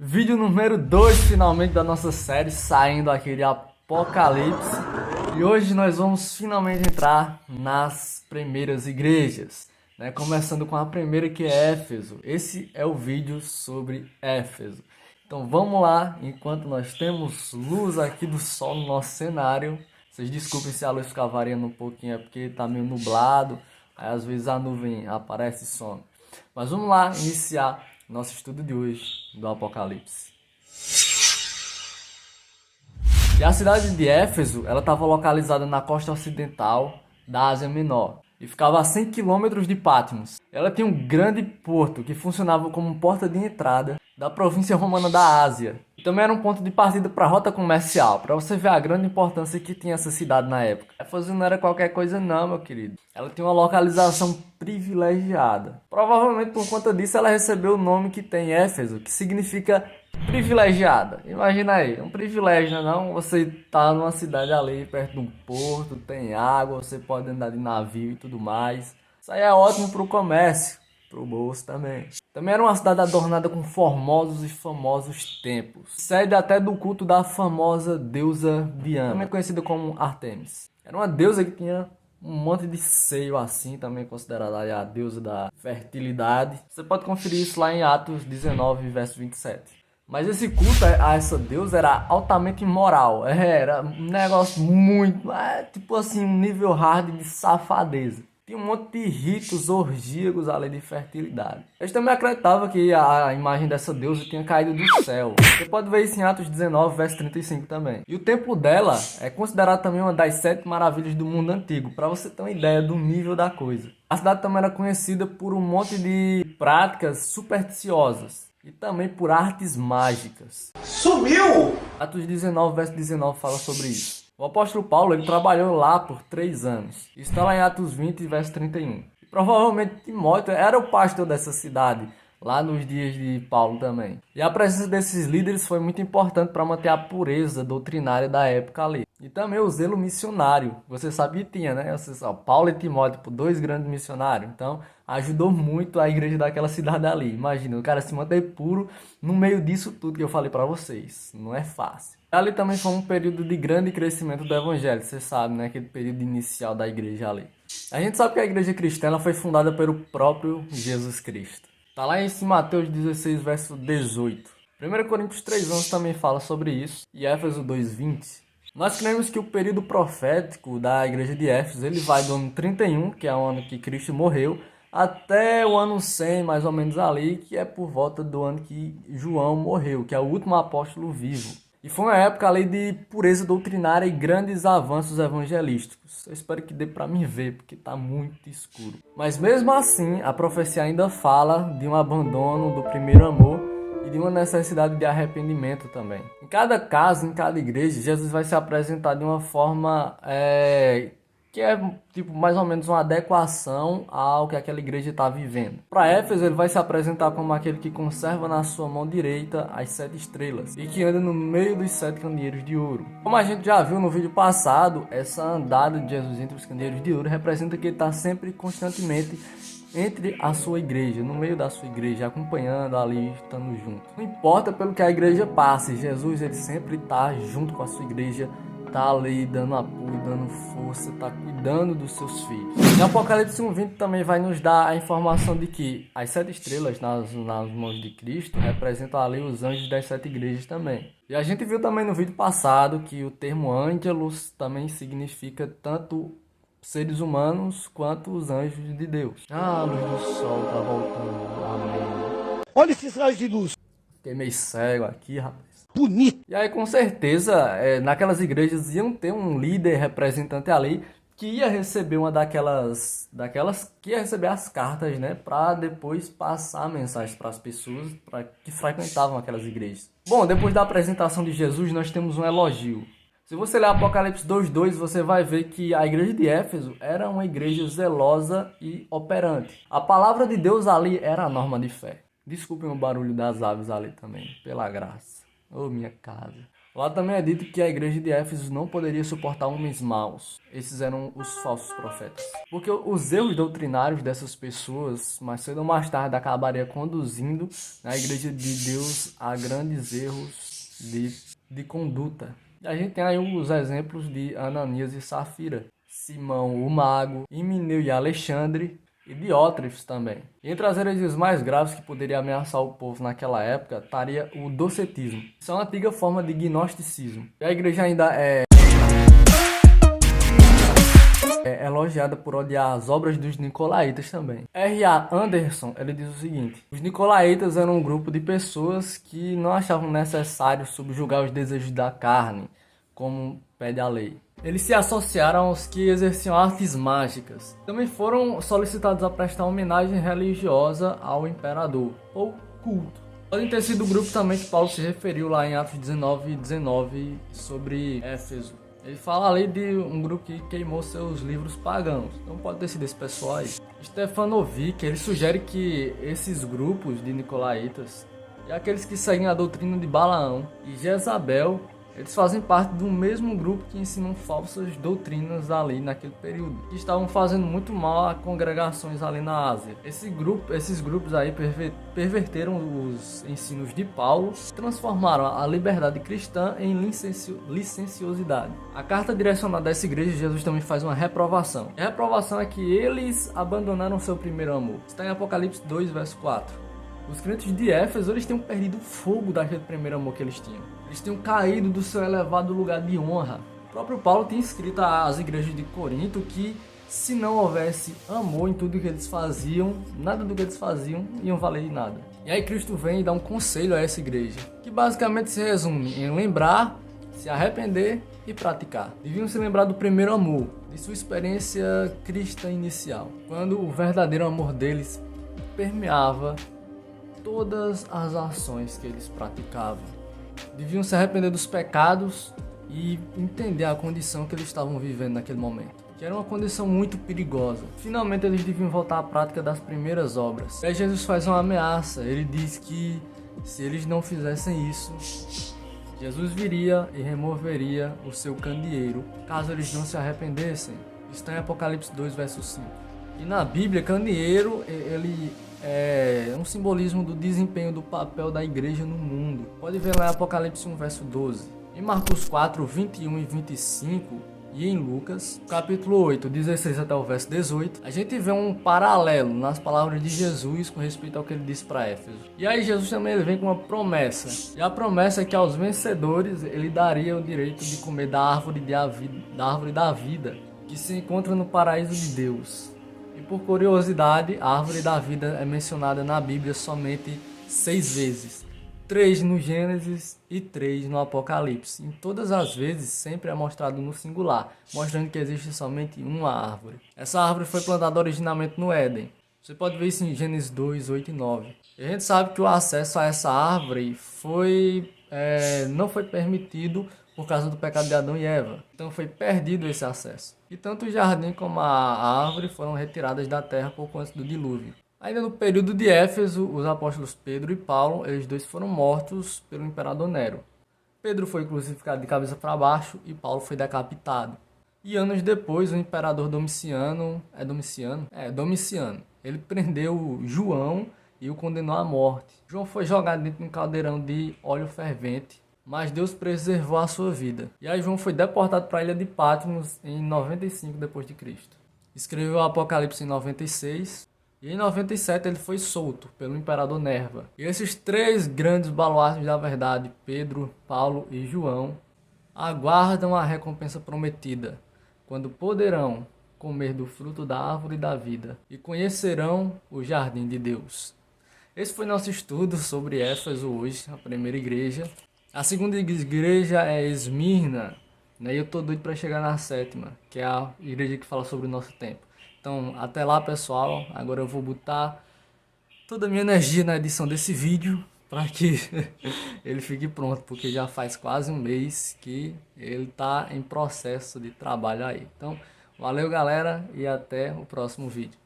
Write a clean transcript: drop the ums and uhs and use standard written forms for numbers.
Vídeo número 2 finalmente da nossa série, saindo aqui de Apocalipse. E hoje nós vamos finalmente entrar nas primeiras igrejas, né? Começando com a primeira, que é Éfeso. Esse é o vídeo sobre Éfeso. Então vamos lá, enquanto nós temos luz aqui do sol no nosso cenário. Vocês desculpem se a luz ficar variando um pouquinho, é porque tá meio nublado, aí às vezes a nuvem aparece e some. Mas vamos lá iniciar nosso estudo de hoje do Apocalipse. E a cidade de Éfeso, ela estava localizada na costa ocidental da Ásia Menor e ficava a 100 quilômetros de Patmos. Ela tinha um grande porto que funcionava como porta de entrada da província romana da Ásia. E também era um ponto de partida para a rota comercial, para você ver a grande importância que tinha essa cidade na época. Éfeso não era qualquer coisa não, meu querido. Ela tinha uma localização privilegiada. Provavelmente por conta disso ela recebeu o nome que tem, Éfeso, que significa privilegiada. Imagina aí, um privilégio, não? Você tá numa cidade ali perto de um porto, tem água, você pode andar de navio e tudo mais. Isso aí é ótimo para o comércio, para o bolso também. Também era uma cidade adornada com formosos e famosos templos, sede até do culto da famosa deusa Diana, também conhecida como Artemis. Era uma deusa que tinha um monte de seio assim, também considerada a deusa da fertilidade. Você pode conferir isso lá em Atos 19, verso 27. Mas esse culto a essa deusa era altamente imoral. Era um negócio muito, tipo assim, um nível hard de safadeza. Tinha um monte de ritos orgíacos além de fertilidade. Eles também acreditavam que a imagem dessa deusa tinha caído do céu. Você pode ver isso em Atos 19, verso 35 também. E o templo dela é considerado também uma das 7 maravilhas do mundo antigo, para você ter uma ideia do nível da coisa. A cidade também era conhecida por um monte de práticas supersticiosas e também por artes mágicas. Sumiu! Atos 19, verso 19 fala sobre isso. O apóstolo Paulo, ele trabalhou lá por 3 anos. Isso está lá em Atos 20, verso 31. E provavelmente Timóteo era o pastor dessa cidade, lá nos dias de Paulo também. E a presença desses líderes foi muito importante para manter a pureza doutrinária da época ali. E também o zelo missionário. Você sabia que tinha, né? Paulo e Timóteo, 2 grandes missionários. Então, ajudou muito a igreja daquela cidade ali. Imagina, o cara se manter puro no meio disso tudo que eu falei para vocês. Não é fácil. Ali também foi um período de grande crescimento do evangelho. Você sabe, né? Aquele período inicial da igreja ali. A gente sabe que a igreja cristã ela foi fundada pelo próprio Jesus Cristo. Está lá em Mateus 16, verso 18. 1 Coríntios 3:11 também fala sobre isso. E Éfeso 2:20. Nós cremos que o período profético da igreja de Éfeso, ele vai do ano 31, que é o ano que Cristo morreu, até o ano 100, mais ou menos ali, que é por volta do ano que João morreu, que é o último apóstolo vivo. E foi uma época ali de pureza doutrinária e grandes avanços evangelísticos. Eu espero que dê para me ver, porque está muito escuro. Mas mesmo assim, a profecia ainda fala de um abandono do primeiro amor e de uma necessidade de arrependimento também. Em cada caso, em cada igreja, Jesus vai se apresentar de uma forma que é tipo mais ou menos uma adequação ao que aquela igreja está vivendo. Para Éfeso, ele vai se apresentar como aquele que conserva na sua mão direita as 7 estrelas e que anda no meio dos 7 candeeiros de ouro. Como a gente já viu no vídeo passado, essa andada de Jesus entre os candeeiros de ouro representa que ele está sempre constantemente entre a sua igreja, no meio da sua igreja, acompanhando ali, estando junto. Não importa pelo que a igreja passe, Jesus ele sempre está junto com a sua igreja, está ali dando apoio, dando força, está cuidando dos seus filhos. E Apocalipse 1:20 também vai nos dar a informação de que as 7 estrelas nas mãos de Cristo representam ali os anjos das 7 igrejas também. E a gente viu também no vídeo passado que o termo ângelos também significa tanto seres humanos quanto os anjos de Deus. A luz do sol tá voltando. Amém. Olha esses raios de luz. Fiquei meio cego aqui, rapaz. Bonito. E aí, com certeza, naquelas igrejas iam ter um líder representante ali que ia receber uma daquelas que ia receber as cartas, né, para depois passar mensagens para as pessoas que frequentavam aquelas igrejas. Bom, depois da apresentação de Jesus, nós temos um elogio. Se você ler Apocalipse 2:2, você vai ver que a igreja de Éfeso era uma igreja zelosa e operante. A palavra de Deus ali era a norma de fé. Desculpem o barulho das aves ali também, pela graça. Ô, minha casa. Lá também é dito que a igreja de Éfeso não poderia suportar homens maus. Esses eram os falsos profetas. Porque os erros doutrinários dessas pessoas, mais cedo ou mais tarde, acabaria conduzindo na igreja de Deus a grandes erros de conduta. E a gente tem aí os exemplos de Ananias e Safira, Simão o Mago, Himeneu e Alexandre, e Diótrefes também. Entre as heresias mais graves que poderia ameaçar o povo naquela época, estaria o docetismo. Isso é uma antiga forma de gnosticismo. E a igreja ainda é elogiada por odiar as obras dos nicolaítas também. R.A. Anderson, ele diz o seguinte: os nicolaítas eram um grupo de pessoas que não achavam necessário subjugar os desejos da carne, como pede a lei. Eles se associaram aos que exerciam artes mágicas. Também foram solicitados a prestar homenagem religiosa ao imperador, ou culto. Podem ter sido o grupo também que Paulo se referiu lá em Atos 19 sobre Éfeso. Ele fala ali de um grupo que queimou seus livros pagãos. Então pode ter sido esse pessoal aí. Stefanovic, ele sugere que esses grupos de nicolaítas e aqueles que seguem a doutrina de Balaão e Jezabel, eles fazem parte do mesmo grupo que ensinam falsas doutrinas ali naquele período, que estavam fazendo muito mal a congregações ali na Ásia. Esses grupos aí perverteram os ensinos de Paulo, transformaram a liberdade cristã em licenciosidade. A carta direcionada a essa igreja, Jesus também faz uma reprovação. E a reprovação é que eles abandonaram seu primeiro amor. Está em Apocalipse 2, verso 4. Os crentes de Éfeso, eles tinham perdido o fogo daquele primeiro amor que eles tinham. Eles tinham caído do seu elevado lugar de honra. O próprio Paulo tinha escrito às igrejas de Corinto que se não houvesse amor em tudo que eles faziam, nada do que eles faziam iam valer de nada. E aí Cristo vem e dá um conselho a essa igreja, que basicamente se resume em lembrar, se arrepender e praticar. Deviam se lembrar do primeiro amor, de sua experiência cristã inicial, quando o verdadeiro amor deles permeava todas as ações que eles praticavam. Deviam se arrepender dos pecados e entender a condição que eles estavam vivendo naquele momento, que era uma condição muito perigosa. Finalmente eles deviam voltar à prática das primeiras obras. Aí Jesus faz uma ameaça, ele diz que se eles não fizessem isso, Jesus viria e removeria o seu candeeiro, caso eles não se arrependessem. Isso está em Apocalipse 2, verso 5. E na Bíblia, candeeiro, ele é um simbolismo do desempenho do papel da igreja no mundo. Pode ver lá em Apocalipse 1, verso 12. Em Marcos 4, 21 e 25 e em Lucas, capítulo 8, 16 até o verso 18, a gente vê um paralelo nas palavras de Jesus com respeito ao que ele disse para Éfeso. E aí Jesus também ele vem com uma promessa. E a promessa é que aos vencedores ele daria o direito de comer da árvore da vida, que se encontra no paraíso de Deus. E por curiosidade, a árvore da vida é mencionada na Bíblia somente 6 vezes. 3 no Gênesis e 3 no Apocalipse. Em todas as vezes, sempre é mostrado no singular, mostrando que existe somente uma árvore. Essa árvore foi plantada originalmente no Éden. Você pode ver isso em Gênesis 2, 8 e 9. E a gente sabe que o acesso a essa árvore não foi permitido por causa do pecado de Adão e Eva. Então foi perdido esse acesso. E tanto o jardim como a árvore foram retiradas da terra pouco antes do dilúvio. Ainda no período de Éfeso, os apóstolos Pedro e Paulo, eles dois foram mortos pelo imperador Nero. Pedro foi crucificado de cabeça para baixo e Paulo foi decapitado. E anos depois, o imperador Domiciano, ele prendeu João e o condenou à morte. João foi jogado dentro de um caldeirão de óleo fervente, mas Deus preservou a sua vida. E aí João foi deportado para a ilha de Patmos em 95 d.C. Escreveu o Apocalipse em 96 e em 97 ele foi solto pelo imperador Nerva. E esses 3 grandes baluartes da verdade, Pedro, Paulo e João, aguardam a recompensa prometida, quando poderão comer do fruto da árvore da vida e conhecerão o jardim de Deus. Esse foi nosso estudo sobre Éfeso hoje, a primeira igreja. A segunda igreja é Esmirna, né? E eu tô doido para chegar na 7ª, que é a igreja que fala sobre o nosso tempo. Então, até lá, pessoal. Agora eu vou botar toda a minha energia na edição desse vídeo para que ele fique pronto, porque já faz quase um mês que ele tá em processo de trabalho aí. Então, valeu, galera, e até o próximo vídeo.